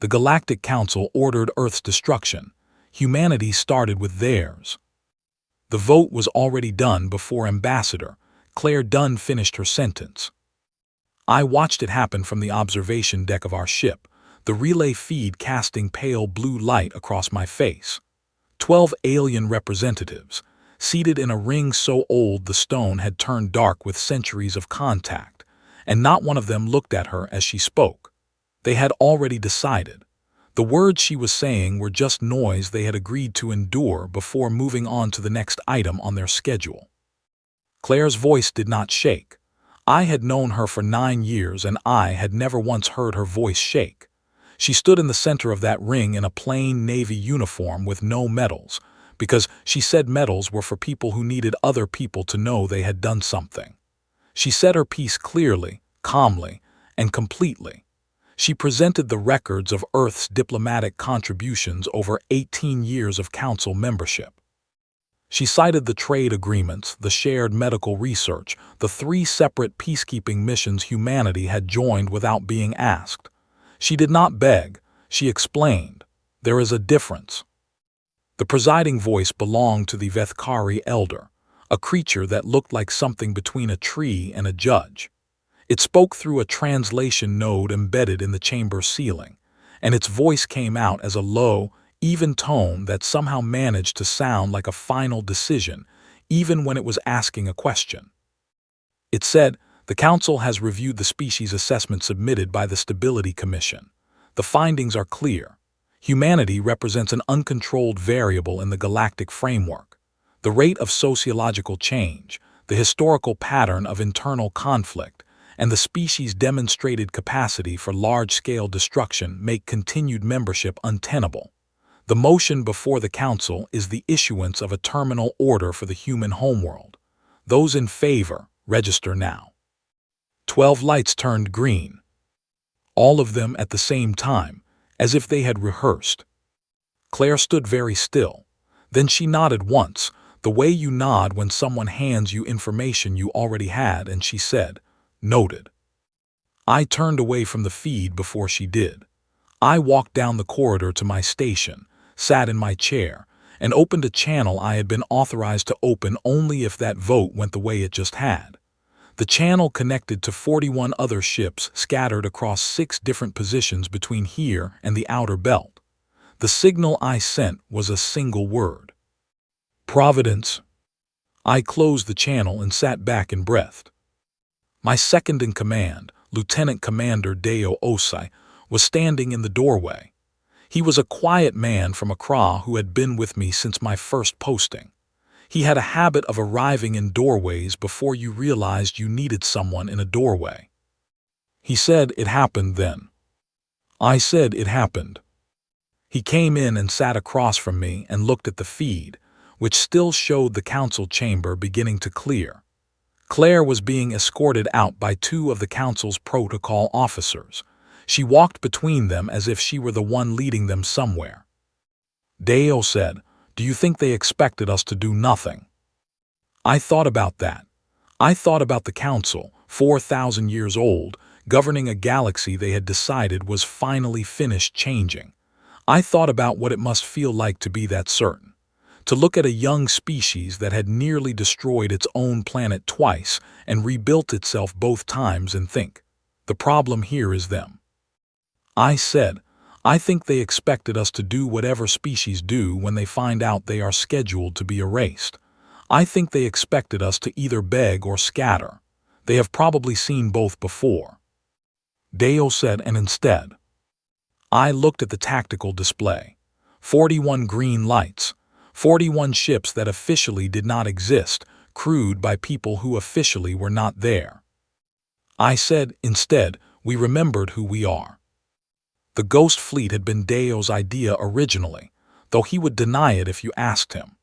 The Galactic Council ordered Earth's destruction. Humanity started with theirs. The vote was already done before Ambassador Claire Dunn finished her sentence. I watched it happen from the observation deck of our ship, the relay feed casting pale blue light across my face. 12 alien representatives, seated in a ring so old the stone had turned dark with centuries of contact, and not one of them looked at her as she spoke. They had already decided. The words she was saying were just noise they had agreed to endure before moving on to the next item on their schedule. Claire's voice did not shake. I had known her for 9 years and I had never once heard her voice shake. She stood in the center of that ring in a plain navy uniform with no medals, because she said medals were for people who needed other people to know they had done something. She said her piece clearly, calmly, and completely. She presented the records of Earth's diplomatic contributions over 18 years of council membership. She cited the trade agreements, the shared medical research, the 3 separate peacekeeping missions humanity had joined without being asked. She did not beg, she explained. There is a difference. The presiding voice belonged to the Vethkari elder, a creature that looked like something between a tree and a judge. It spoke through a translation node embedded in the chamber ceiling, and its voice came out as a low, even tone that somehow managed to sound like a final decision, even when it was asking a question. It said, "The Council has reviewed the species assessment submitted by the Stability Commission. The findings are clear. Humanity represents an uncontrolled variable in the galactic framework. The rate of sociological change, the historical pattern of internal conflict, and the species' demonstrated capacity for large-scale destruction make continued membership untenable. The motion before the Council is the issuance of a terminal order for the human homeworld. Those in favor, register now." 12 lights turned green. All of them at the same time, as if they had rehearsed. Claire stood very still. Then she nodded once, the way you nod when someone hands you information you already had, and she said, "Noted." I turned away from the feed before she did. I walked down the corridor to my station, sat in my chair, and opened a channel I had been authorized to open only if that vote went the way it just had. The channel connected to 41 other ships scattered across 6 different positions between here and the outer belt. The signal I sent was a single word. Providence. I closed the channel and sat back and breathed. My second-in-command, Lieutenant Commander Deo Osai, was standing in the doorway. He was a quiet man from Accra who had been with me since my first posting. He had a habit of arriving in doorways before you realized you needed someone in a doorway. He said it happened then. I said it happened. He came in and sat across from me and looked at the feed, which still showed the council chamber beginning to clear. Claire was being escorted out by 2 of the council's protocol officers. She walked between them as if she were the one leading them somewhere. Deo said, "Do you think they expected us to do nothing?" I thought about that. I thought about the council, 4,000 years old, governing a galaxy they had decided was finally finished changing. I thought about what it must feel like to be that certain. To look at a young species that had nearly destroyed its own planet twice and rebuilt itself both times and think, the problem here is them. I said, I think they expected us to do whatever species do when they find out they are scheduled to be erased. I think they expected us to either beg or scatter. They have probably seen both before. Deo said, and instead. I looked at the tactical display. 41 green lights. 41 ships that officially did not exist, crewed by people who officially were not there. I said, instead, we remembered who we are. The Ghost Fleet had been Deo's idea originally, though he would deny it if you asked him.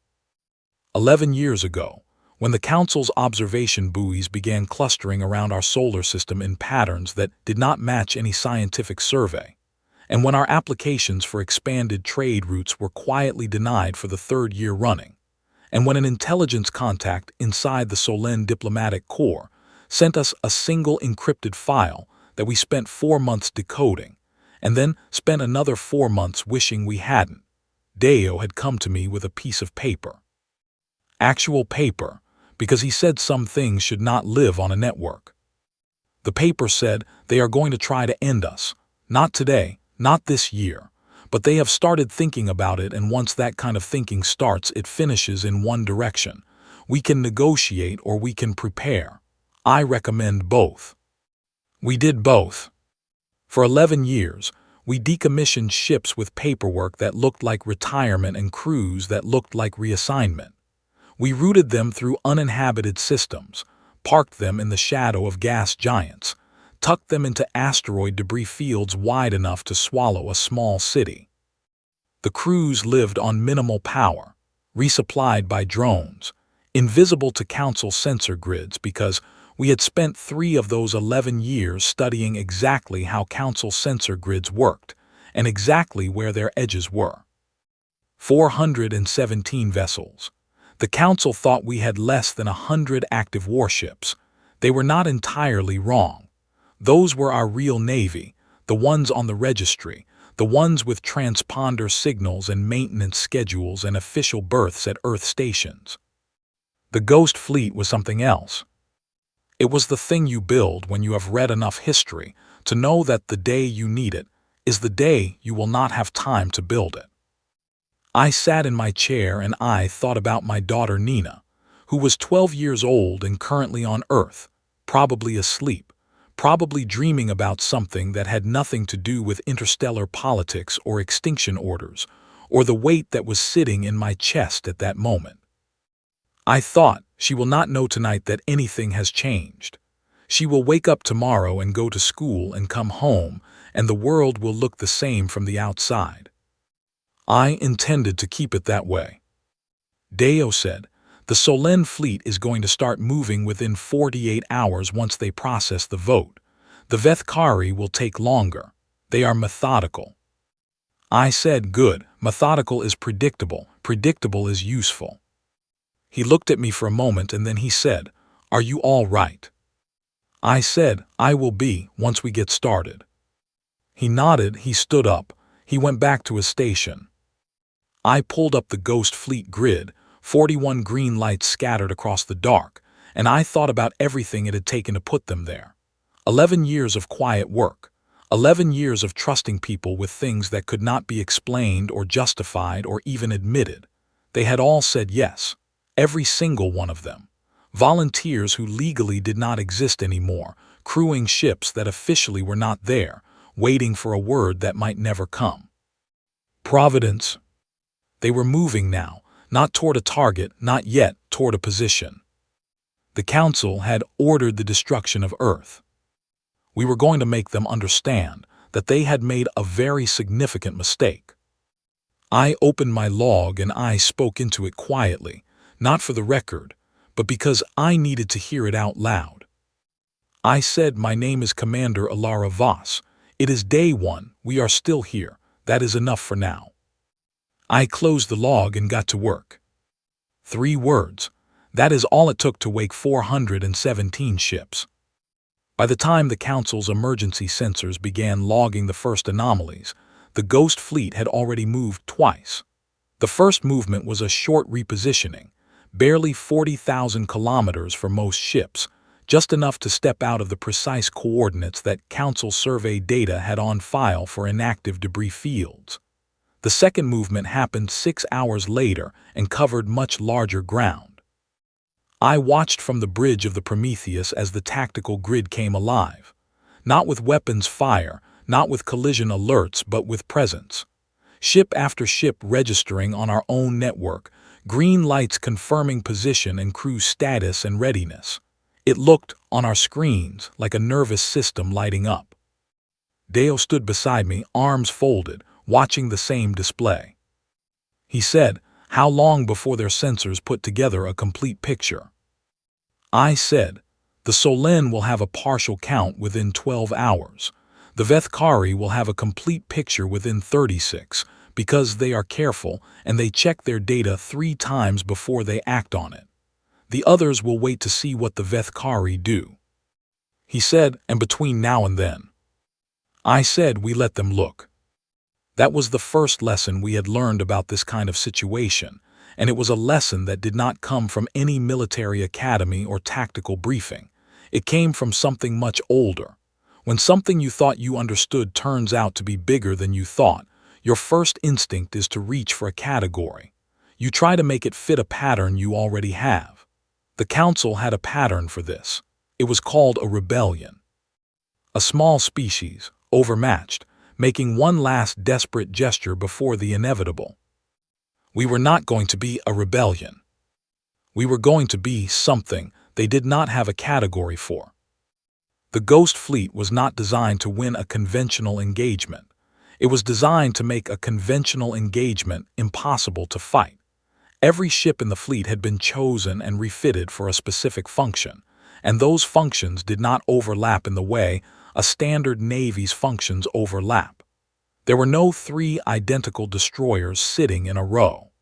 11 years ago, when the Council's observation buoys began clustering around our solar system in patterns that did not match any scientific survey, and when our applications for expanded trade routes were quietly denied for the 3rd year running, and when an intelligence contact inside the Solen Diplomatic Corps sent us a single encrypted file that we spent 4 months decoding, and then spent another 4 months wishing we hadn't. Deo had come to me with a piece of paper. Actual paper, because he said some things should not live on a network. The paper said they are going to try to end us. Not today, not this year, but they have started thinking about it, and once that kind of thinking starts, it finishes in one direction. We can negotiate or we can prepare. I recommend both. We did both. For 11 years, we decommissioned ships with paperwork that looked like retirement and crews that looked like reassignment. We routed them through uninhabited systems, parked them in the shadow of gas giants, tucked them into asteroid debris fields wide enough to swallow a small city. The crews lived on minimal power, resupplied by drones, invisible to Council sensor grids, because we had spent 3 of those 11 years studying exactly how Council sensor grids worked and exactly where their edges were. 417 vessels. The Council thought we had less than 100 active warships. They were not entirely wrong. Those were our real navy, the ones on the registry, the ones with transponder signals and maintenance schedules and official berths at Earth stations. The Ghost Fleet was something else. It was the thing you build when you have read enough history to know that the day you need it is the day you will not have time to build it. I sat in my chair and I thought about my daughter Nina, who was 12 years old and currently on Earth, probably asleep, probably dreaming about something that had nothing to do with interstellar politics or extinction orders, or the weight that was sitting in my chest at that moment. I thought, she will not know tonight that anything has changed. She will wake up tomorrow and go to school and come home, and the world will look the same from the outside. I intended to keep it that way. Deo said, the Solen fleet is going to start moving within 48 hours once they process the vote. The Vethkari will take longer. They are methodical. I said, good, methodical is predictable, predictable is useful. He looked at me for a moment and then he said, are you all right? I said, I will be, once we get started. He nodded, he stood up, he went back to his station. I pulled up the Ghost Fleet grid, 41 green lights scattered across the dark, and I thought about everything it had taken to put them there. 11 years of quiet work, 11 years of trusting people with things that could not be explained or justified or even admitted. They had all said yes, every single one of them. Volunteers who legally did not exist anymore, crewing ships that officially were not there, waiting for a word that might never come. Providence. They were moving now, not toward a target, not yet toward a position. The Council had ordered the destruction of Earth. We were going to make them understand that they had made a very significant mistake. I opened my log and I spoke into it quietly, not for the record, but because I needed to hear it out loud. I said, my name is Commander Alara Voss. It is day 1, we are still here, that is enough for now. I closed the log and got to work. 3 words. That is all it took to wake 417 ships. By the time the Council's emergency sensors began logging the first anomalies, the Ghost Fleet had already moved twice. The first movement was a short repositioning, barely 40,000 kilometers for most ships, just enough to step out of the precise coordinates that Council survey data had on file for inactive debris fields. The second movement happened 6 hours later and covered much larger ground. I watched from the bridge of the Prometheus as the tactical grid came alive, not with weapons fire, not with collision alerts, but with presence. Ship after ship registering on our own network, green lights confirming position and crew status and readiness. It looked, on our screens, like a nervous system lighting up. Deo stood beside me, arms folded, watching the same display. He said, how long before their sensors put together a complete picture? I said, the Solen will have a partial count within 12 hours. The Vethkari will have a complete picture within 36, because they are careful and they check their data 3 times before they act on it. The others will wait to see what the Vethkari do. He said, and between now and then. I said we let them look. That was the first lesson we had learned about this kind of situation, and it was a lesson that did not come from any military academy or tactical briefing. It came from something much older. When something you thought you understood turns out to be bigger than you thought, your first instinct is to reach for a category. You try to make it fit a pattern you already have. The Council had a pattern for this. It was called a rebellion. A small species, overmatched, making one last desperate gesture before the inevitable. We were not going to be a rebellion. We were going to be something they did not have a category for. The Ghost Fleet was not designed to win a conventional engagement. It was designed to make a conventional engagement impossible to fight. Every ship in the fleet had been chosen and refitted for a specific function, and those functions did not overlap in the way a standard Navy's functions overlap. There were no 3 identical destroyers sitting in a row.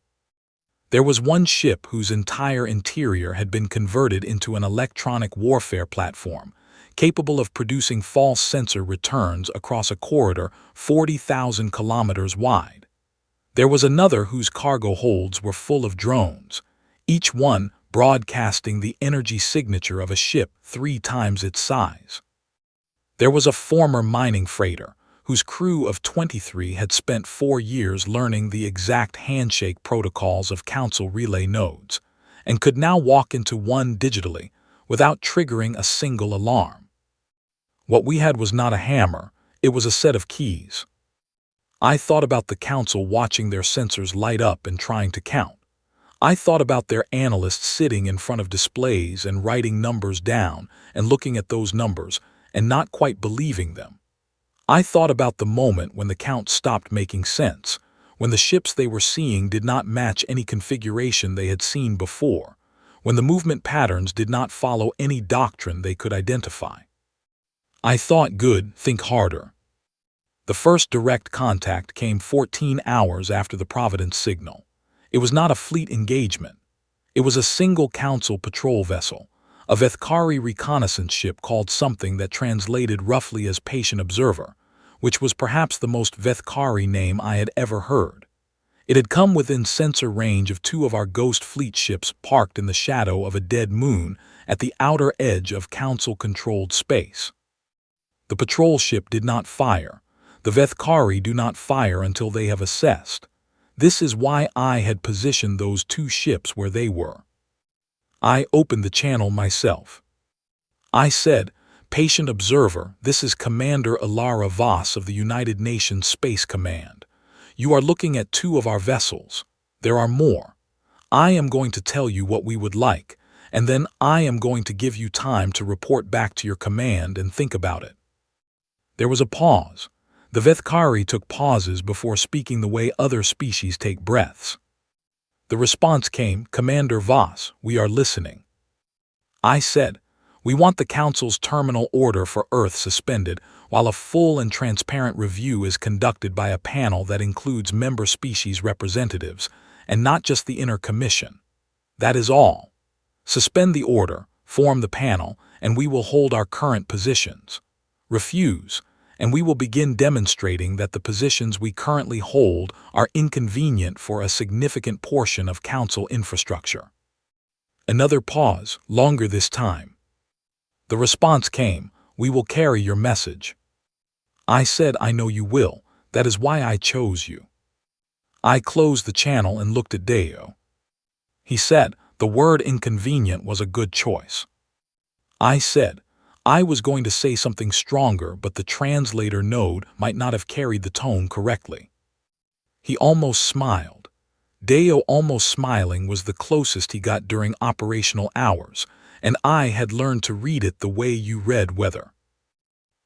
There was one ship whose entire interior had been converted into an electronic warfare platform, capable of producing false sensor returns across a corridor 40,000 kilometers wide. There was another whose cargo holds were full of drones, each one broadcasting the energy signature of a ship 3 times its size. There was a former mining freighter, whose crew of 23 had spent 4 years learning the exact handshake protocols of Council relay nodes, and could now walk into one digitally without triggering a single alarm. What we had was not a hammer, it was a set of keys. I thought about the Council watching their sensors light up and trying to count. I thought about their analysts sitting in front of displays and writing numbers down and looking at those numbers and not quite believing them. I thought about the moment when the count stopped making sense, when the ships they were seeing did not match any configuration they had seen before, when the movement patterns did not follow any doctrine they could identify. I thought, good, think harder. The first direct contact came 14 hours after the Providence signal. It was not a fleet engagement. It was a single Council patrol vessel, a Vethkari reconnaissance ship called something that translated roughly as patient observer, which was perhaps the most Vethkari name I had ever heard. It had come within sensor range of 2 of our Ghost Fleet ships parked in the shadow of a dead moon at the outer edge of Council-controlled space. The patrol ship did not fire. The Vethkari do not fire until they have assessed. This is why I had positioned those 2 ships where they were. I opened the channel myself. I said, "Patient observer, this is Commander Ilara Voss of the United Nations Space Command. You are looking at 2 of our vessels. There are more. I am going to tell you what we would like, and then I am going to give you time to report back to your command and think about it." There was a pause. The Vethkari took pauses before speaking the way other species take breaths. The response came, "Commander Voss, we are listening." I said, "We want the Council's terminal order for Earth suspended while a full and transparent review is conducted by a panel that includes member species representatives and not just the Inner Commission. That is all. Suspend the order, form the panel, and we will hold our current positions. Refuse, and we will begin demonstrating that the positions we currently hold are inconvenient for a significant portion of Council infrastructure." Another pause, longer this time. The response came, "We will carry your message." I said, "I know you will. That is why I chose you." I closed the channel and looked at Deo. He said, "The word inconvenient was a good choice." I said, I was going to say something stronger, but the translator node might not have carried the tone correctly. He almost smiled. Deo almost smiling was the closest he got during operational hours, and I had learned to read it the way you read weather.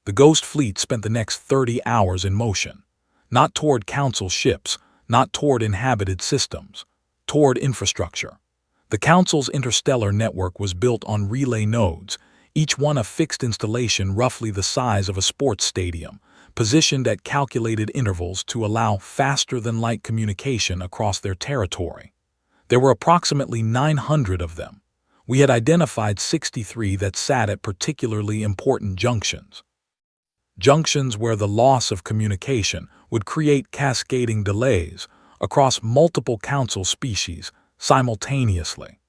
The Ghost Fleet spent the next 30 hours in motion, not toward Council ships, not toward inhabited systems, toward infrastructure. The Council's interstellar network was built on relay nodes, each one a fixed installation roughly the size of a sports stadium, positioned at calculated intervals to allow faster-than-light communication across their territory. There were approximately 900 of them. We had identified 63 that sat at particularly important junctions. junctions where the loss of communication would create cascading delays across multiple council species simultaneously.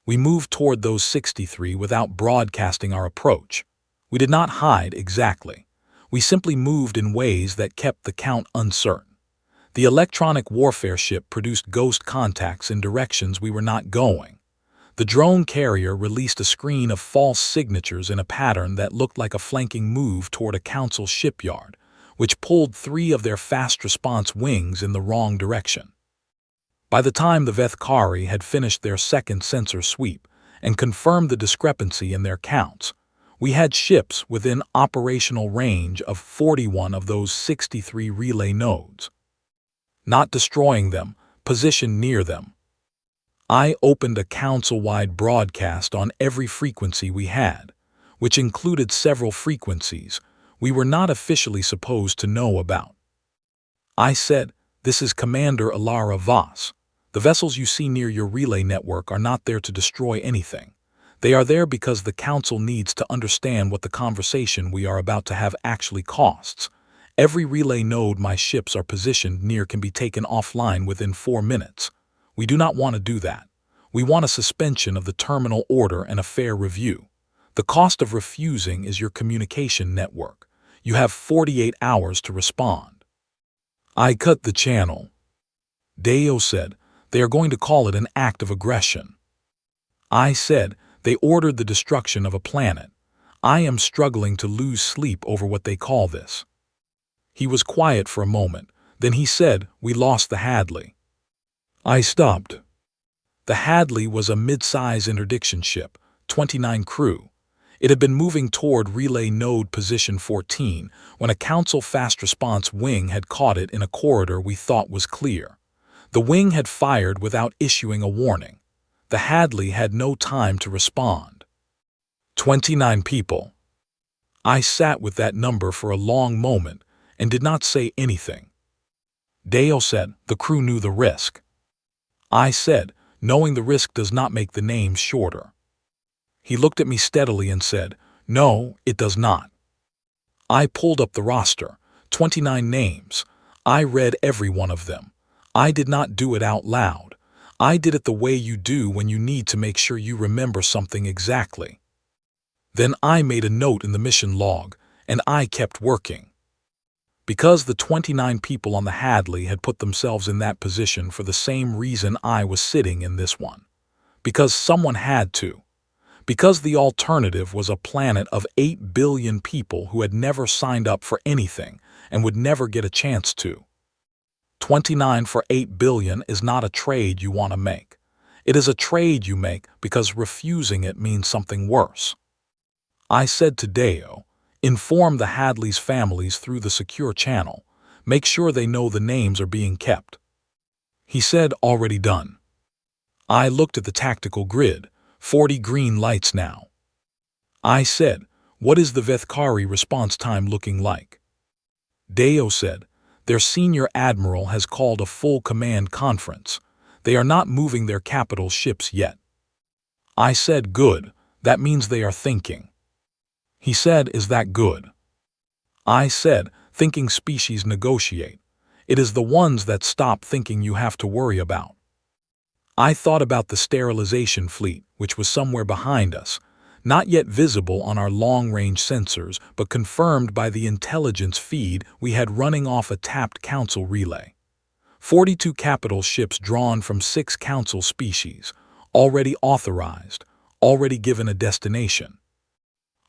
We moved toward those 63 without broadcasting our approach. We did not hide exactly. We simply moved in ways that kept the count uncertain. The electronic warfare ship produced ghost contacts in directions we were not going. The drone carrier released a screen of false signatures in a pattern that looked like a flanking move toward a council shipyard, which pulled 3 of their fast-response wings in the wrong direction. By the time the Vethkari had finished their second sensor sweep and confirmed the discrepancy in their counts, we had ships within operational range of 41 of those 63 relay nodes. Not destroying them, positioned near them. I opened a council-wide broadcast on every frequency we had, which included several frequencies we were not officially supposed to know about. I said, "This is Commander Alara Voss. The vessels you see near your relay network are not there to destroy anything. They are there because the Council needs to understand what the conversation we are about to have actually costs. Every relay node my ships are positioned near can be taken offline within 4 minutes. We do not want to do that. We want a suspension of the terminal order and a fair review. The cost of refusing is your communication network. You have 48 hours to respond." I cut the channel. Deo said, "They are going to call it an act of aggression." I said, "They ordered the destruction of a planet. I am struggling to lose sleep over what they call this." He was quiet for a moment. Then he said, "We lost the Hadley." I stopped. The Hadley was a mid-size interdiction ship, 29 crew. It had been moving toward relay node position 14 when a council fast-response wing had caught it in a corridor we thought was clear. The wing had fired without issuing a warning. The Hadley had no time to respond. 29 people. I sat with that number for a long moment and did not say anything. Dale said, "The crew knew the risk." I said, "Knowing the risk does not make the names shorter." He looked at me steadily and said, "No, it does not." I pulled up the roster, 29 names. I read every one of them. I did not do it out loud. I did it the way you do when you need to make sure you remember something exactly. Then I made a note in the mission log, and I kept working. Because the 29 people on the Hadley had put themselves in that position for the same reason I was sitting in this one. Because someone had to. Because the alternative was a planet of 8 billion people who had never signed up for anything and would never get a chance to. 29 for 8 billion is not a trade you want to make. It is a trade you make because refusing it means something worse. I said to Deo, "Inform the Hadley's families through the secure channel. Make sure they know the names are being kept." He said, "Already done." I looked at the tactical grid, 40 green lights now. I said, "What is the Vethkari response time looking like?" Deo said, "Their senior admiral has called a full command conference. They are not moving their capital ships yet." I said, "Good, that means they are thinking." He said, "Is that good?" I said, "Thinking species negotiate. It is the ones that stop thinking you have to worry about." I thought about the sterilization fleet, which was somewhere behind us, not yet visible on our long-range sensors, but confirmed by the intelligence feed we had running off a tapped council relay. 42 capital ships drawn from 6 council species, already authorized, already given a destination.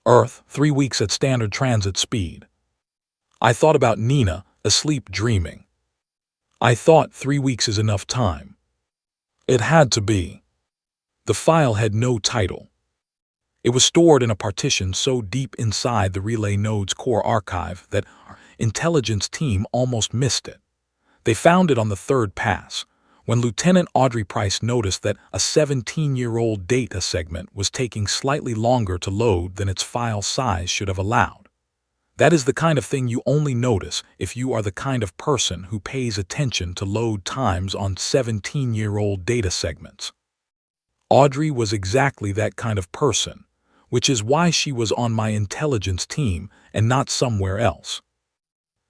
Earth, 3 weeks at standard transit speed. I thought about Nina, asleep dreaming. I thought 3 weeks is enough time. It had to be. The file had no title. It was stored in a partition so deep inside the relay node's core archive that our intelligence team almost missed it. They found it on the 3rd pass, when Lieutenant Audrey Price noticed that a 17-year-old data segment was taking slightly longer to load than its file size should have allowed. That is the kind of thing you only notice if you are the kind of person who pays attention to load times on 17-year-old data segments. Audrey was exactly that kind of person, which is why she was on my intelligence team and not somewhere else.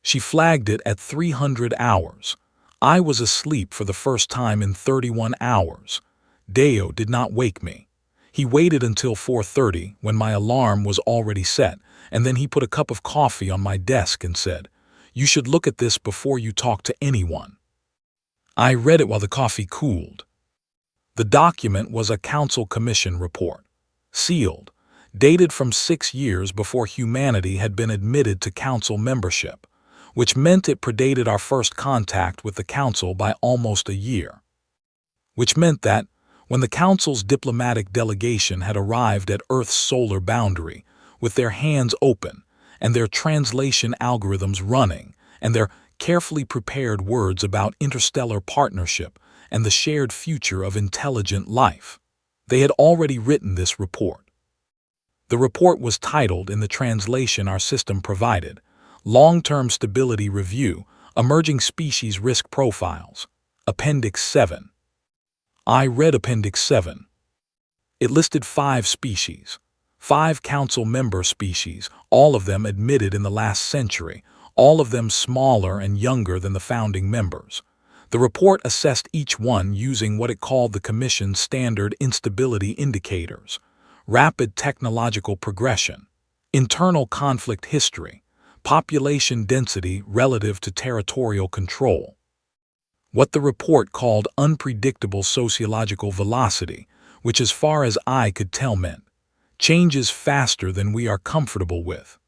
She flagged it at 300 hours. I was asleep for the first time in 31 hours. Deo did not wake me. He waited until 4:30 when my alarm was already set, and then he put a cup of coffee on my desk and said, "You should look at this before you talk to anyone." I read it while the coffee cooled. The document was a Council Commission report, sealed, dated from 6 years before humanity had been admitted to Council membership, which meant it predated our first contact with the Council by almost a year. Which meant that, when the Council's diplomatic delegation had arrived at Earth's solar boundary, with their hands open, and their translation algorithms running, and their carefully prepared words about interstellar partnership and the shared future of intelligent life, they had already written this report. The report was titled, in the translation our system provided, Long-Term Stability Review, Emerging Species Risk Profiles, Appendix 7. I read Appendix 7. It listed 5 species, 5 Council member species, all of them admitted in the last century, all of them smaller and younger than the founding members. The report assessed each one using what it called the Commission's standard instability indicators: rapid technological progression, internal conflict history, population density relative to territorial control. What the report called unpredictable sociological velocity, which as far as I could tell meant changes faster than we are comfortable with.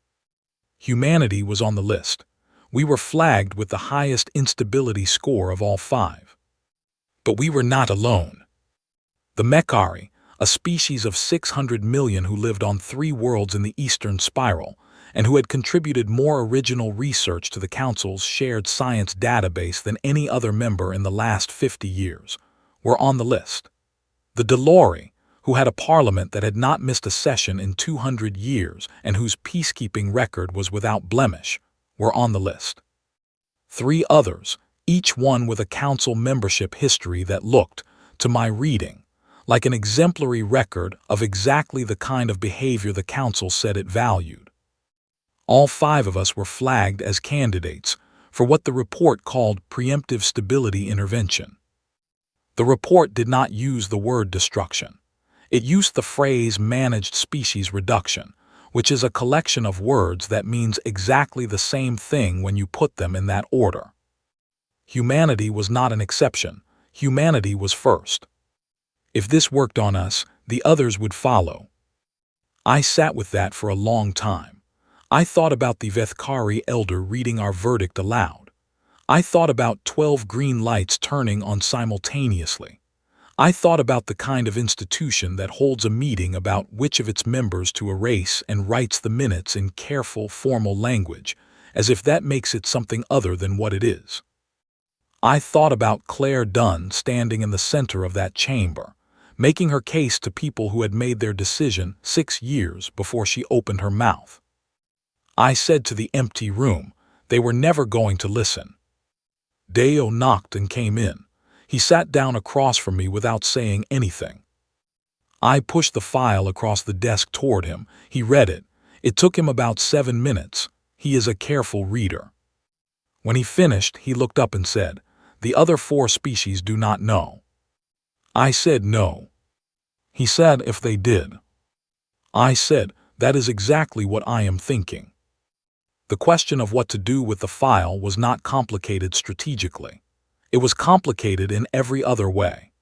Humanity was on the list. We were flagged with the highest instability score of all 5. But we were not alone. The Mechari, a species of 600 million who lived on 3 worlds in the Eastern Spiral, and who had contributed more original research to the Council's shared science database than any other member in the last 50 years, were on the list. The Delori, who had a parliament that had not missed a session in 200 years and whose peacekeeping record was without blemish, were on the list. 3 others, each one with a Council membership history that looked, to my reading, like an exemplary record of exactly the kind of behavior the Council said it valued. All 5 of us were flagged as candidates for what the report called preemptive stability intervention. The report did not use the word destruction. It used the phrase managed species reduction, which is a collection of words that means exactly the same thing when you put them in that order. Humanity was not an exception. Humanity was first. If this worked on us, the others would follow. I sat with that for a long time. I thought about the Vethkari elder reading our verdict aloud. I thought about 12 green lights turning on simultaneously. I thought about the kind of institution that holds a meeting about which of its members to erase and writes the minutes in careful, formal language, as if that makes it something other than what it is. I thought about Claire Dunn standing in the center of that chamber, making her case to people who had made their decision 6 years before she opened her mouth. I said to the empty room, they were never going to listen. Deo knocked and came in. He sat down across from me without saying anything. I pushed the file across the desk toward him. He read it. It took him about 7 minutes. He is a careful reader. When he finished, he looked up and said, "The other 4 species do not know." I said no. He said if they did. I said, that is exactly what I am thinking. The question of what to do with the file was not complicated strategically. It was complicated in every other way.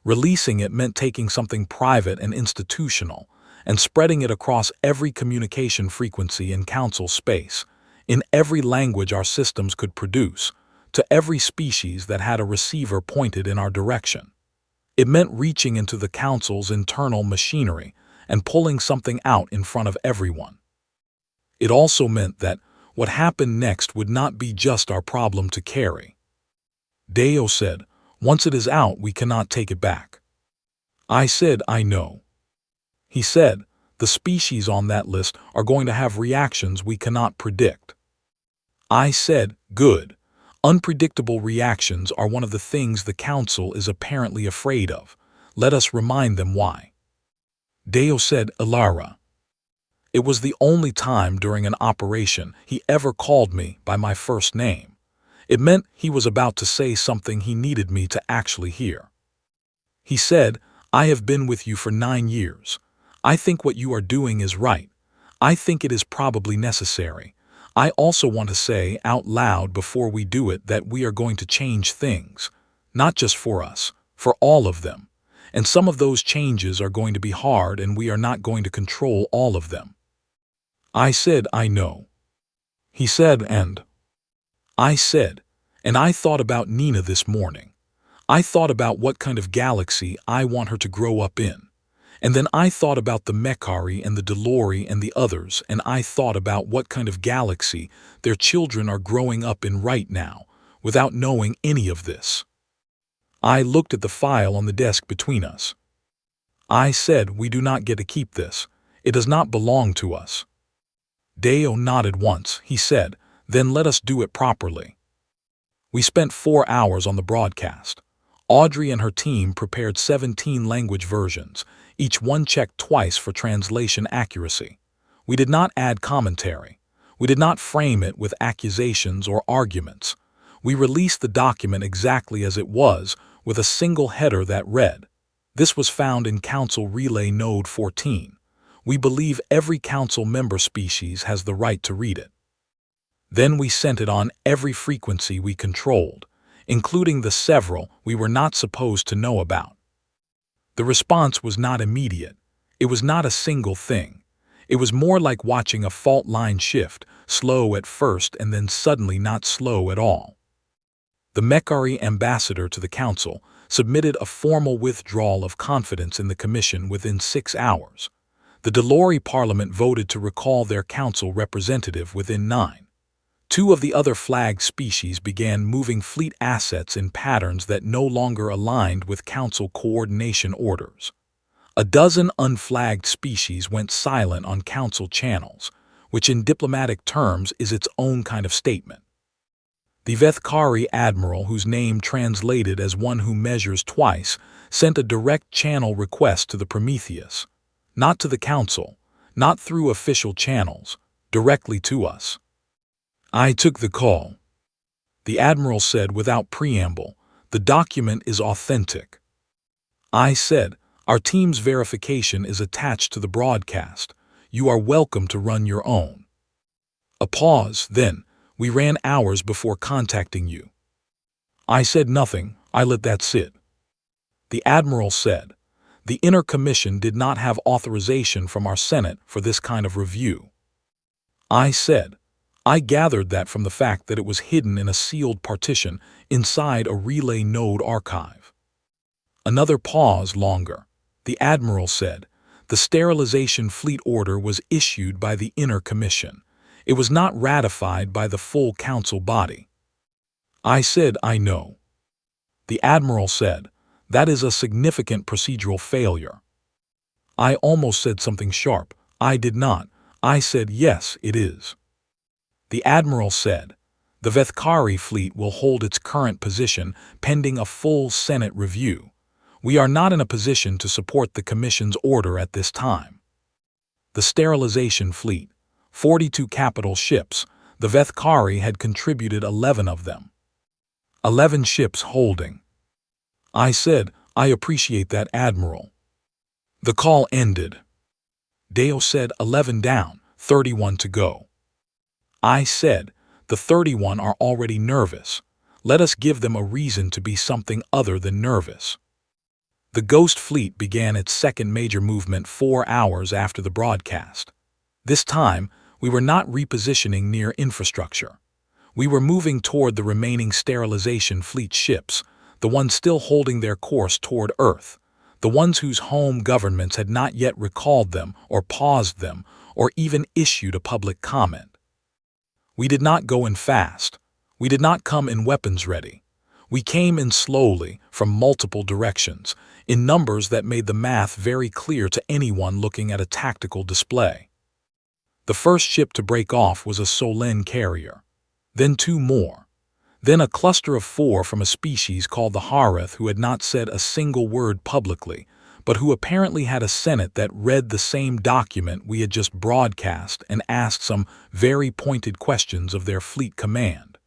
Releasing it meant taking something private and institutional and spreading it across every communication frequency in Council space, in every language our systems could produce, to every species that had a receiver pointed in our direction. It meant reaching into the Council's internal machinery and pulling something out in front of everyone. It also meant that what happened next would not be just our problem to carry. Deo said, "Once it is out, we cannot take it back." I said, "I know." He said, "The species on that list are going to have reactions we cannot predict." I said, "Good. Unpredictable reactions are one of the things the Council is apparently afraid of. Let us remind them why." Deo said, "Ilara." It was the only time during an operation he ever called me by my first name. It meant he was about to say something he needed me to actually hear. He said, "I have been with you for 9 years. I think what you are doing is right. I think it is probably necessary. I also want to say out loud before we do it that we are going to change things. Not just for us, for all of them. And some of those changes are going to be hard and we are not going to control all of them." I said, "I know." He said, "And?" I said, "And I thought about Nina this morning. I thought about what kind of galaxy I want her to grow up in. And then I thought about the Mechari and the Delori and the others, and I thought about what kind of galaxy their children are growing up in right now, without knowing any of this." I looked at the file on the desk between us. I said, "We do not get to keep this. It does not belong to us." Deo nodded once. He said, "Then let us do it properly." We spent 4 hours on the broadcast. Audrey and her team prepared 17 language versions, each one checked twice for translation accuracy. We did not add commentary. We did not frame it with accusations or arguments. We released the document exactly as it was, with a single header that read, "This was found in Council Relay Node 14. We believe every Council member species has the right to read it." Then we sent it on every frequency we controlled, including the several we were not supposed to know about. The response was not immediate. It was not a single thing. It was more like watching a fault line shift, slow at first and then suddenly not slow at all. The Mechari ambassador to the Council submitted a formal withdrawal of confidence in the Commission within 6 hours. The Delori Parliament voted to recall their Council representative within 9. 2 of the other flagged species began moving fleet assets in patterns that no longer aligned with Council coordination orders. A dozen unflagged species went silent on Council channels, which in diplomatic terms is its own kind of statement. The Vethkari admiral, whose name translated as one who measures twice, sent a direct channel request to the Prometheus. Not to the Council, not through official channels, directly to us. I took the call. The admiral said without preamble, "The document is authentic." I said, "Our team's verification is attached to the broadcast. You are welcome to run your own." A pause, then, "We ran hours before contacting you." I said nothing. I let that sit. The admiral said, "The Inner Commission did not have authorization from our Senate for this kind of review." I said, "I gathered that from the fact that it was hidden in a sealed partition inside a relay node archive." Another pause, longer. The admiral said, "The sterilization fleet order was issued by the Inner Commission. It was not ratified by the full Council body." I said, "I know." The admiral said, "That is a significant procedural failure." I almost said something sharp. I did not. I said, "Yes, it is." The admiral said, "The Vethkari fleet will hold its current position pending a full Senate review. We are not in a position to support the Commission's order at this time." The sterilization fleet, 42 capital ships, the Vethkari had contributed 11 of them. 11 ships holding. I said, "I appreciate that, Admiral." The call ended. Deo said, 11 down, 31 to go. I said, "The 31 are already nervous. Let us give them a reason to be something other than nervous." The Ghost Fleet began its second major movement 4 hours after the broadcast. This time, we were not repositioning near infrastructure. We were moving toward the remaining sterilization fleet ships, the ones still holding their course toward Earth, the ones whose home governments had not yet recalled them or paused them or even issued a public comment. We did not go in fast. We did not come in weapons ready. We came in slowly, from multiple directions, in numbers that made the math very clear to anyone looking at a tactical display. The first ship to break off was a Solen carrier. Then 2 more. Then a cluster of 4 from a species called the Hareth who had not said a single word publicly, but who apparently had a Senate that read the same document we had just broadcast and asked some very pointed questions of their fleet command.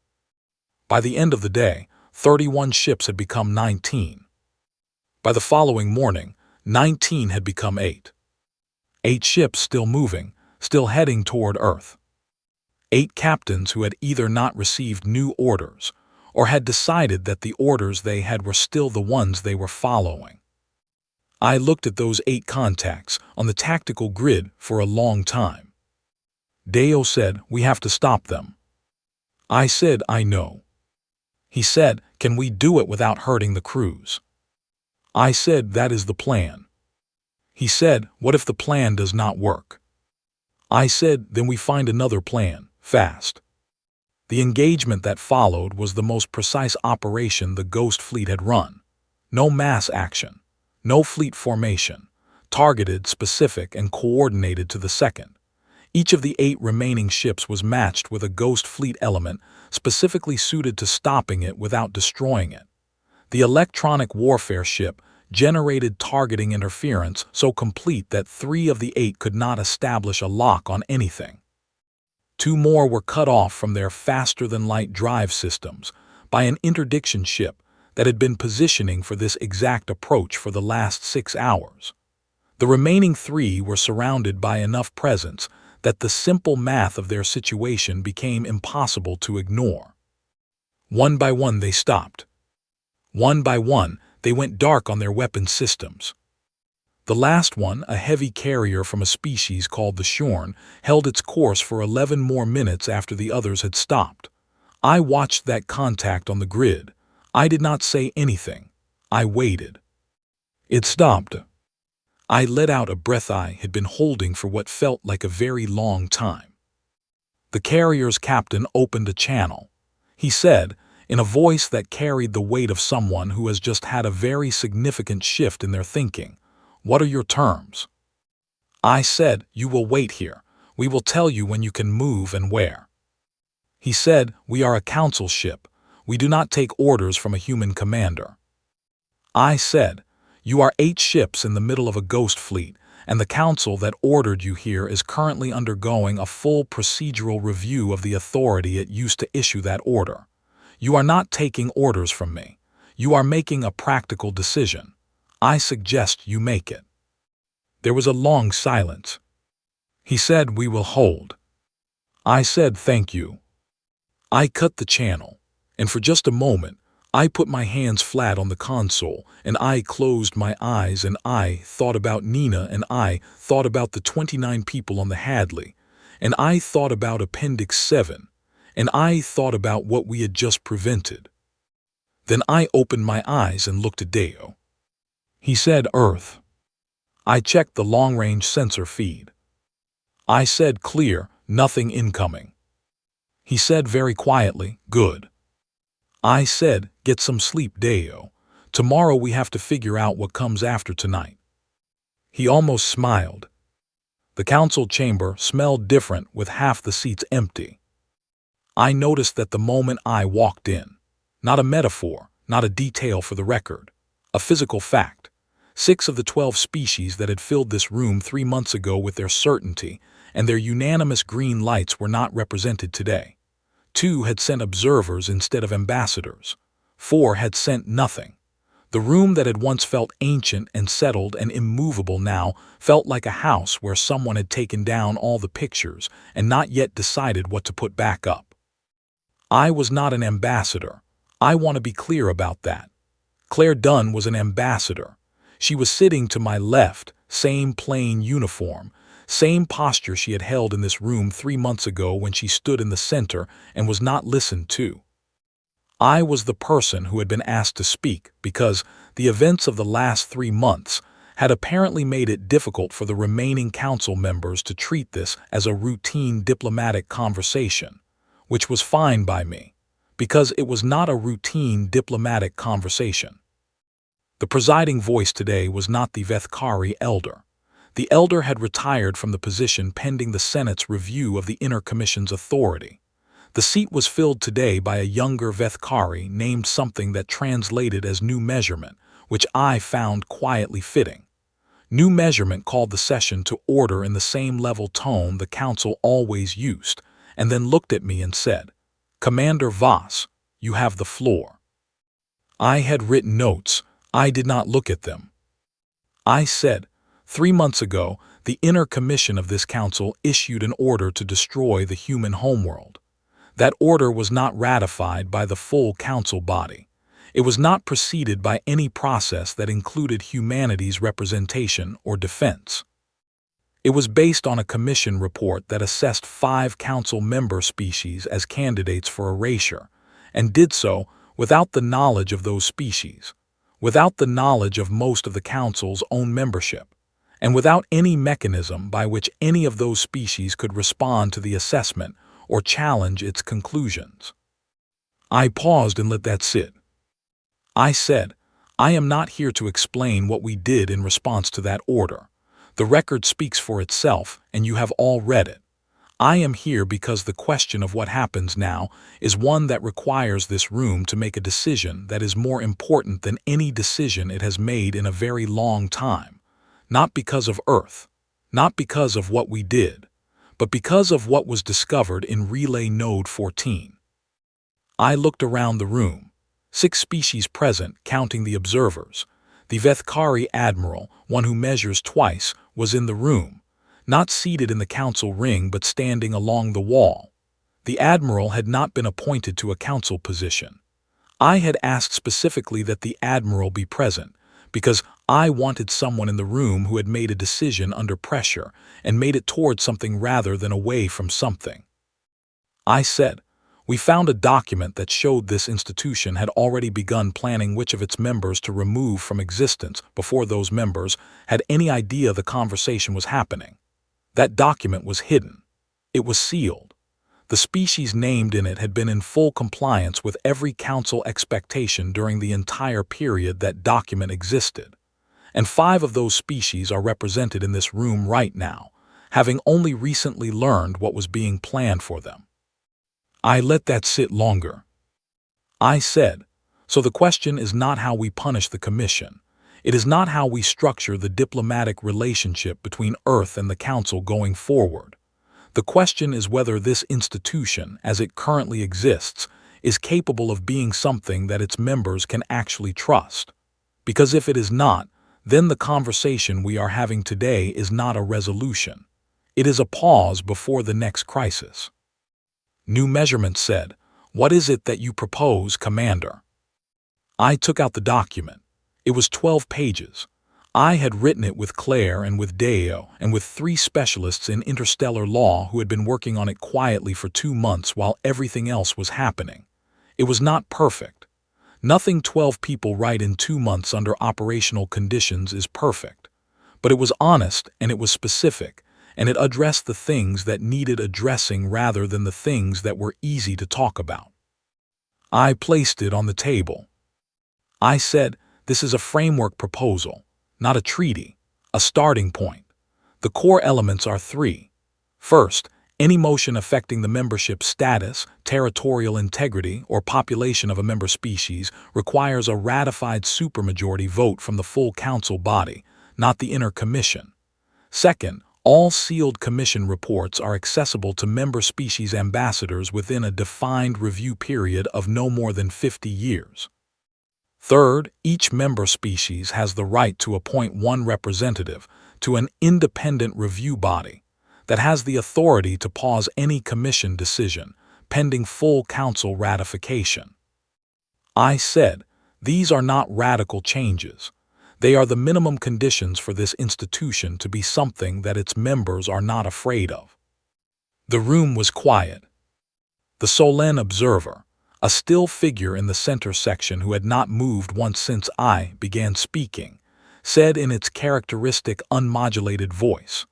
By the end of the day, 31 ships had become 19. By the following morning, 19 had become 8. 8 ships still moving, still heading toward Earth. 8 captains who had either not received new orders or had decided that the orders they had were still the ones they were following. I looked at those 8 contacts on the tactical grid for a long time. Deo said, "We have to stop them." I said, "I know." He said, "Can we do it without hurting the crews?" I said, "That is the plan." He said, "What if the plan does not work?" I said, "Then we find another plan, fast." The engagement that followed was the most precise operation the Ghost Fleet had run. No mass action, no fleet formation, targeted, specific, and coordinated to the second. Each of the 8 remaining ships was matched with a Ghost Fleet element specifically suited to stopping it without destroying it. The electronic warfare ship generated targeting interference so complete that 3 of the 8 could not establish a lock on anything. 2 more were cut off from their faster-than-light drive systems by an interdiction ship that had been positioning for this exact approach for the last 6 hours. The remaining 3 were surrounded by enough presence that the simple math of their situation became impossible to ignore. One by one they stopped. One by one they went dark on their weapon systems. The last one, a heavy carrier from a species called the Shorn, held its course for 11 more minutes after the others had stopped. I watched that contact on the grid. I did not say anything. I waited. It stopped. I let out a breath I had been holding for what felt like a very long time. The carrier's captain opened a channel. He said, in a voice that carried the weight of someone who has just had a very significant shift in their thinking, "What are your terms?" I said, "You will wait here. We will tell you when you can move and where." He said, "We are a council ship. We do not take orders from a human commander." I said, "You are 8 ships in the middle of a Ghost Fleet, and the council that ordered you here is currently undergoing a full procedural review of the authority it used to issue that order. You are not taking orders from me. You are making a practical decision. I suggest you make it." There was a long silence. He said, "We will hold." I said, "Thank you." I cut the channel, and for just a moment, I put my hands flat on the console, and I closed my eyes, and I thought about Nina, and I thought about the 29 people on the Hadley, and I thought about Appendix 7, and I thought about what we had just prevented. Then I opened my eyes and looked at Deo. He said, "Earth." I checked the long-range sensor feed. I said, "Clear, nothing incoming." He said very quietly, "Good." I said, "Get some sleep, Deo. Tomorrow we have to figure out what comes after tonight." He almost smiled. The council chamber smelled different with half the seats empty. I noticed that the moment I walked in. Not a metaphor, not a detail for the record. A physical fact. 6 of the 12 species that had filled this room 3 months ago with their certainty and their unanimous green lights were not represented today. 2 had sent observers instead of ambassadors. 4 had sent nothing. The room that had once felt ancient and settled and immovable now felt like a house where someone had taken down all the pictures and not yet decided what to put back up. I was not an ambassador. I want to be clear about that. Claire Dunn was an ambassador. She was sitting to my left, same plain uniform, same posture she had held in this room 3 months ago when she stood in the center and was not listened to. I was the person who had been asked to speak because the events of the last 3 months had apparently made it difficult for the remaining council members to treat this as a routine diplomatic conversation, which was fine by me, because it was not a routine diplomatic conversation. The presiding voice today was not the Vethkari elder. The elder had retired from the position pending the Senate's review of the Inner Commission's authority. The seat was filled today by a younger Vethkari named something that translated as New Measurement, which I found quietly fitting. New Measurement called the session to order in the same level tone the council always used, and then looked at me and said, "Commander Voss, you have the floor." I had written notes. I did not look at them. I said, 3 months ago, the Inner Commission of this council issued an order to destroy the human homeworld. That order was not ratified by the full council body. It was not preceded by any process that included humanity's representation or defense. It was based on a commission report that assessed 5 council member species as candidates for erasure, and did so without the knowledge of those species, without the knowledge of most of the council's own membership, and without any mechanism by which any of those species could respond to the assessment or challenge its conclusions. I paused and let that sit. I said, "I am not here to explain what we did in response to that order. The record speaks for itself, and you have all read it. I am here because the question of what happens now is one that requires this room to make a decision that is more important than any decision it has made in a very long time, not because of Earth, not because of what we did, but because of what was discovered in Relay Node 14. I looked around the room. 6 species present, counting the observers. The Vethkari Admiral, one who measures twice, was in the room, not seated in the council ring but standing along the wall. The Admiral had not been appointed to a council position. I had asked specifically that the Admiral be present, because I wanted someone in the room who had made a decision under pressure and made it towards something rather than away from something. I said, "We found a document that showed this institution had already begun planning which of its members to remove from existence before those members had any idea the conversation was happening. That document was hidden. It was sealed. The species named in it had been in full compliance with every council expectation during the entire period that document existed. And 5 of those species are represented in this room right now, having only recently learned what was being planned for them." I let that sit longer. I said, "So the question is not how we punish the Commission. It is not how we structure the diplomatic relationship between Earth and the Council going forward. The question is whether this institution, as it currently exists, is capable of being something that its members can actually trust. Because if it is not, then the conversation we are having today is not a resolution. It is a pause before the next crisis." New Measurement said, "What is it that you propose, Commander?" I took out the document. It was 12 pages. I had written it with Claire and with Deo and with 3 specialists in interstellar law who had been working on it quietly for 2 months while everything else was happening. It was not perfect. Nothing 12 people write in 2 months under operational conditions is perfect. But it was honest and it was specific, and it addressed the things that needed addressing rather than the things that were easy to talk about. I placed it on the table. I said, "This is a framework proposal, not a treaty, a starting point. The core elements are 3. First, any motion affecting the membership status, territorial integrity, or population of a member species requires a ratified supermajority vote from the full council body, not the Inner Commission. Second, all sealed commission reports are accessible to member species ambassadors within a defined review period of no more than 50 years. Third, each member species has the right to appoint one representative to an independent review body that has the authority to pause any commission decision pending full council ratification." I said, "These are not radical changes. They are the minimum conditions for this institution to be something that its members are not afraid of." The room was quiet. The Solen observer, a still figure in the center section who had not moved once since I began speaking, said in its characteristic unmodulated voice,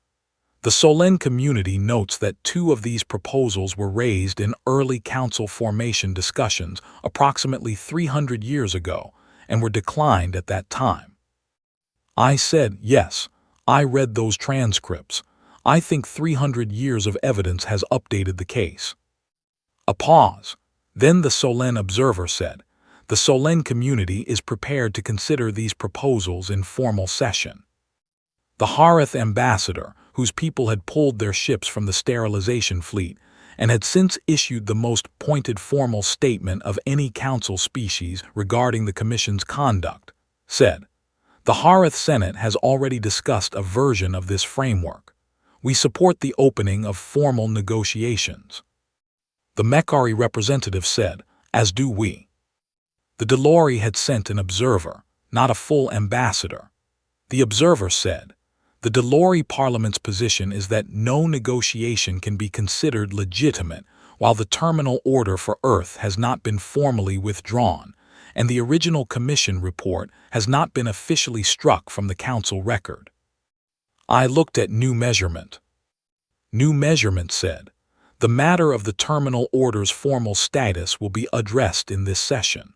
"The Solen community notes that 2 of these proposals were raised in early council formation discussions approximately 300 years ago and were declined at that time." I said, "Yes, I read those transcripts. I think 300 years of evidence has updated the case." A pause. Then the Solen observer said, "The Solen community is prepared to consider these proposals in formal session." The Harith ambassador, whose people had pulled their ships from the sterilization fleet and had since issued the most pointed formal statement of any council species regarding the Commission's conduct, said, "The Harith Senate has already discussed a version of this framework. We support the opening of formal negotiations." The Mechari representative said, "As do we." The Delori had sent an observer, not a full ambassador. The observer said, "The Delori Parliament's position is that no negotiation can be considered legitimate while the terminal order for Earth has not been formally withdrawn, and the original Commission report has not been officially struck from the Council record." I looked at New Measurement. New Measurement said, "The matter of the terminal order's formal status will be addressed in this session.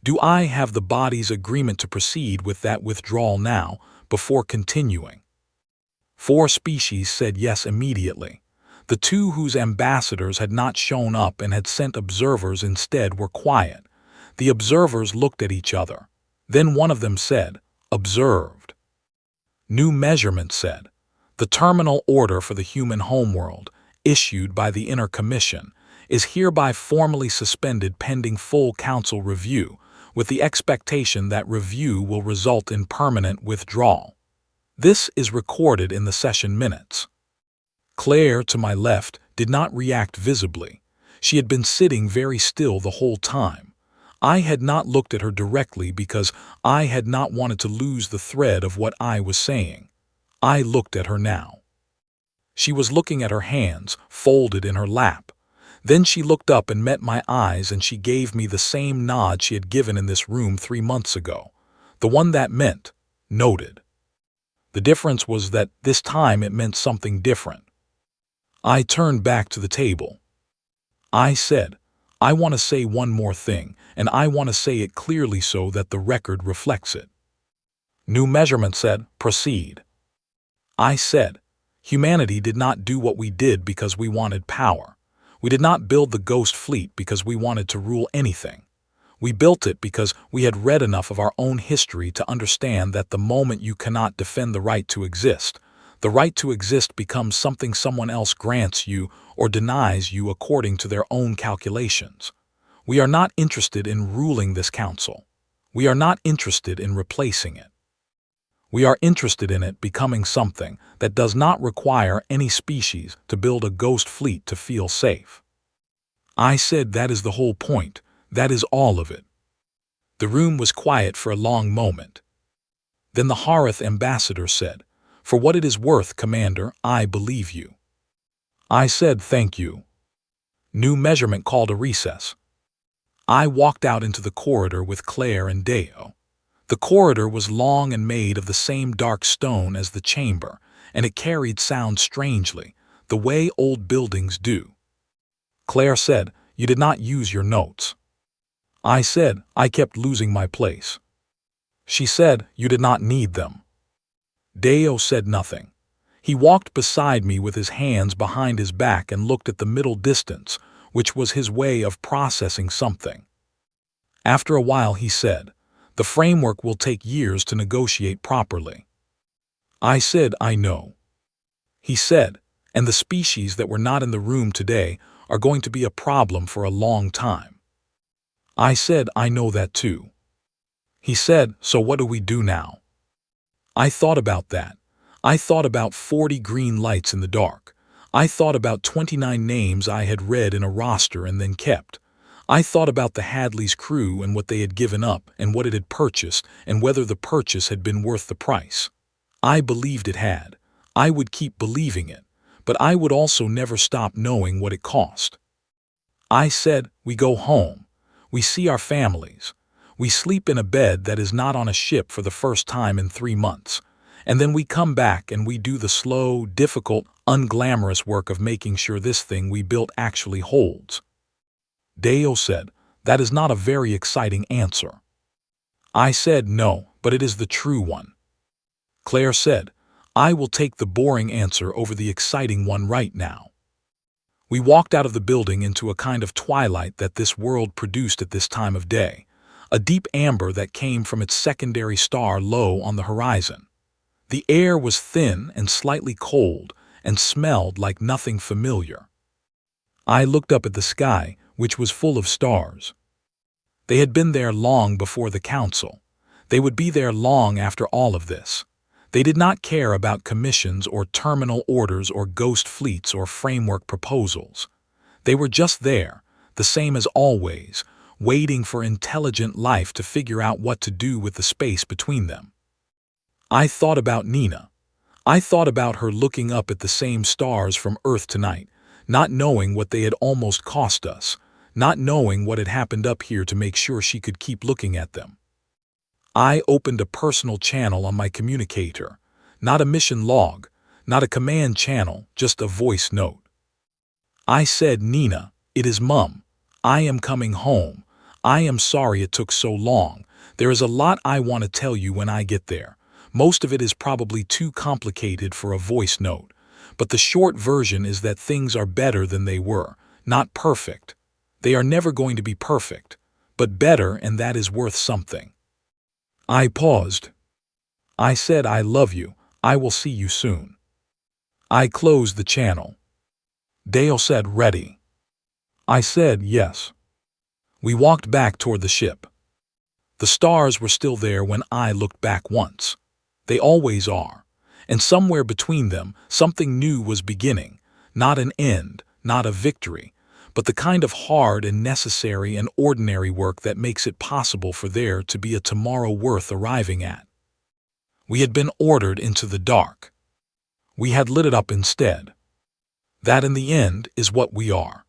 Do I have the body's agreement to proceed with that withdrawal now, before continuing?" 4 species said yes immediately. The 2 whose ambassadors had not shown up and had sent observers instead were quiet. The observers looked at each other. Then one of them said, "Observed." New Measurement said, "The terminal order for the human homeworld, issued by the Inner Commission, is hereby formally suspended pending full council review, with the expectation that review will result in permanent withdrawal. This is recorded in the session minutes." Claire, to my left, did not react visibly. She had been sitting very still the whole time. I had not looked at her directly because I had not wanted to lose the thread of what I was saying. I looked at her now. She was looking at her hands, folded in her lap. Then she looked up and met my eyes, and she gave me the same nod she had given in this room 3 months ago. The one that meant, "Noted." The difference was that this time it meant something different. I turned back to the table. I said, "I want to say one more thing, and I want to say it clearly so that the record reflects it." New Measurement said, "Proceed." I said, "Humanity did not do what we did because we wanted power. We did not build the Ghost Fleet because we wanted to rule anything. We built it because we had read enough of our own history to understand that the moment you cannot defend the right to exist, the right to exist becomes something someone else grants you or denies you according to their own calculations. We are not interested in ruling this council. We are not interested in replacing it. We are interested in it becoming something that does not require any species to build a ghost fleet to feel safe." I said, "That is the whole point. That is all of it." The room was quiet for a long moment. Then the Harith ambassador said, "For what it is worth, Commander, I believe you." I said, "Thank you." New Measurement called a recess. I walked out into the corridor with Claire and Deo. The corridor was long and made of the same dark stone as the chamber, and it carried sound strangely, the way old buildings do. Claire said, "You did not use your notes." I said, "I kept losing my place." She said, "You did not need them." Deo said nothing. He walked beside me with his hands behind his back and looked at the middle distance, which was his way of processing something. After a while he said, "The framework will take years to negotiate properly." I said, "I know." He said, "And the species that were not in the room today are going to be a problem for a long time." I said, "I know that too." He said, "So what do we do now?" I thought about that. I thought about 40 green lights in the dark. I thought about 29 names I had read in a roster and then kept. I thought about the Hadley's crew and what they had given up and what it had purchased and whether the purchase had been worth the price. I believed it had. I would keep believing it, but I would also never stop knowing what it cost. I said, "We go home. We see our families. We sleep in a bed that is not on a ship for the first time in 3 months. And then we come back and we do the slow, difficult, unglamorous work of making sure this thing we built actually holds." Deo said, "That is not a very exciting answer." I said, "No, but it is the true one." Claire said, "I will take the boring answer over the exciting one right now." We walked out of the building into a kind of twilight that this world produced at this time of day, a deep amber that came from its secondary star low on the horizon. The air was thin and slightly cold and smelled like nothing familiar. I looked up at the sky, which was full of stars. They had been there long before the council. They would be there long after all of this. They did not care about commissions or terminal orders or ghost fleets or framework proposals. They were just there, the same as always, waiting for intelligent life to figure out what to do with the space between them. I thought about Nina. I thought about her looking up at the same stars from Earth tonight, not knowing what they had almost cost us, not knowing what had happened up here to make sure she could keep looking at them. I opened a personal channel on my communicator, not a mission log, not a command channel, just a voice note. I said, "Nina, it is Mum. I am coming home. I am sorry it took so long. There is a lot I want to tell you when I get there. Most of it is probably too complicated for a voice note, but the short version is that things are better than they were, not perfect. They are never going to be perfect, but better, and that is worth something." I paused. I said, "I love you. I will see you soon." I closed the channel. Dale said, "Ready?" I said, "Yes." We walked back toward the ship. The stars were still there when I looked back once. They always are. And somewhere between them, something new was beginning. Not an end, not a victory, but the kind of hard and necessary and ordinary work that makes it possible for there to be a tomorrow worth arriving at. We had been ordered into the dark. We had lit it up instead. That in the end is what we are.